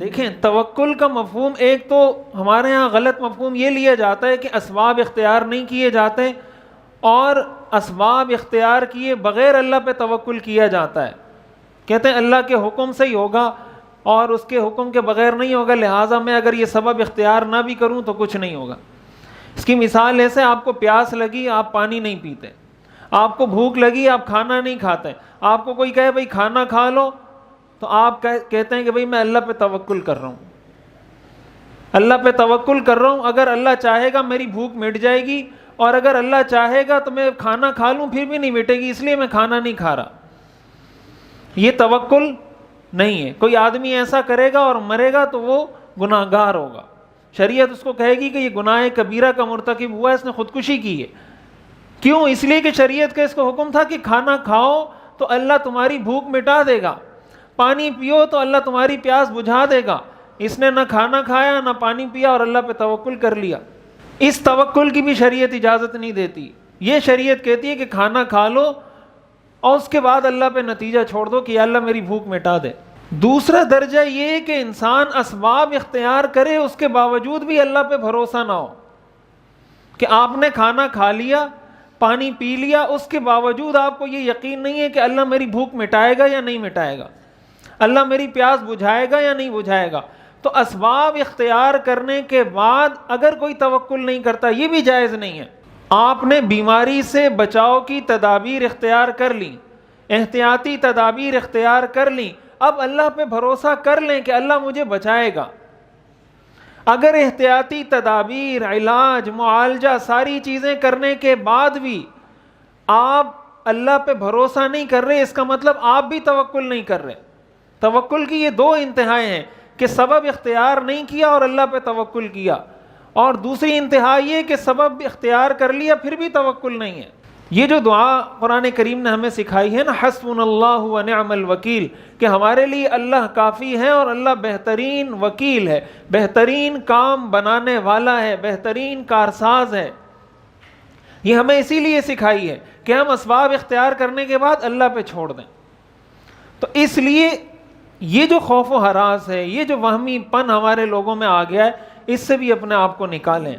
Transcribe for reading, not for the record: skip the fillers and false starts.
دیکھیں توکل کا مفہوم ایک تو ہمارے ہاں غلط مفہوم یہ لیا جاتا ہے کہ اسباب اختیار نہیں کیے جاتے اور اسباب اختیار کیے بغیر اللہ پہ توکل کیا جاتا ہے. کہتے ہیں اللہ کے حکم سے ہی ہوگا اور اس کے حکم کے بغیر نہیں ہوگا، لہٰذا میں اگر یہ سبب اختیار نہ بھی کروں تو کچھ نہیں ہوگا. اس کی مثال ایسے، آپ کو پیاس لگی آپ پانی نہیں پیتے، آپ کو بھوک لگی آپ کھانا نہیں کھاتے، آپ کو کوئی کہے بھائی کھانا کھا لو تو آپ کہتے ہیں کہ بھائی میں اللہ پہ توکل کر رہا ہوں، اللہ پہ توکل کر رہا ہوں، اگر اللہ چاہے گا میری بھوک مٹ جائے گی اور اگر اللہ چاہے گا تو میں کھانا کھا لوں پھر بھی نہیں مٹے گی، اس لیے میں کھانا نہیں کھا رہا. یہ توکل نہیں ہے. کوئی آدمی ایسا کرے گا اور مرے گا تو وہ گناہگار ہوگا، شریعت اس کو کہے گی کہ یہ گناہ کبیرہ کا مرتکب ہوا ہے، اس نے خودکشی کی ہے. کیوں؟ اس لیے کہ شریعت کا اس کو حکم تھا کہ کھانا کھاؤ تو اللہ تمہاری بھوک مٹا دے گا، پانی پیو تو اللہ تمہاری پیاس بجھا دے گا. اس نے نہ کھانا کھایا نہ پانی پیا اور اللہ پہ توکل کر لیا. اس توکل کی بھی شریعت اجازت نہیں دیتی. یہ شریعت کہتی ہے کہ کھانا کھا لو اور اس کے بعد اللہ پہ نتیجہ چھوڑ دو کہ یا اللہ میری بھوک مٹا دے. دوسرا درجہ یہ کہ انسان اسباب اختیار کرے اس کے باوجود بھی اللہ پہ بھروسہ نہ ہو، کہ آپ نے کھانا کھا لیا پانی پی لیا اس کے باوجود آپ کو یہ یقین نہیں ہے کہ اللہ میری بھوک مٹائے گا یا نہیں مٹائے گا، اللہ میری پیاس بجھائے گا یا نہیں بجھائے گا. تو اسباب اختیار کرنے کے بعد اگر کوئی توکل نہیں کرتا یہ بھی جائز نہیں ہے. آپ نے بیماری سے بچاؤ کی تدابیر اختیار کر لی، احتیاطی تدابیر اختیار کر لی، اب اللہ پہ بھروسہ کر لیں کہ اللہ مجھے بچائے گا. اگر احتیاطی تدابیر، علاج، معالجہ ساری چیزیں کرنے کے بعد بھی آپ اللہ پہ بھروسہ نہیں کر رہے، اس کا مطلب آپ بھی توکل نہیں کر رہے. توکل کی یہ دو انتہائیں ہیں کہ سبب اختیار نہیں کیا اور اللہ پہ توکل کیا، اور دوسری انتہا یہ کہ سبب اختیار کر لیا پھر بھی توکل نہیں ہے. یہ جو دعا قرآن کریم نے ہمیں سکھائی ہے نا، حسبنا اللہ و نعم الوکیل، کہ ہمارے لیے اللہ کافی ہے اور اللہ بہترین وکیل ہے، بہترین کام بنانے والا ہے، بہترین کارساز ہے. یہ ہمیں اسی لیے سکھائی ہے کہ ہم اسباب اختیار کرنے کے بعد اللہ پہ چھوڑ دیں. تو اس لیے یہ جو خوف و ہراس ہے، یہ جو وہمی پن ہمارے لوگوں میں آ گیا ہے، اس سے بھی اپنے آپ کو نکالیں.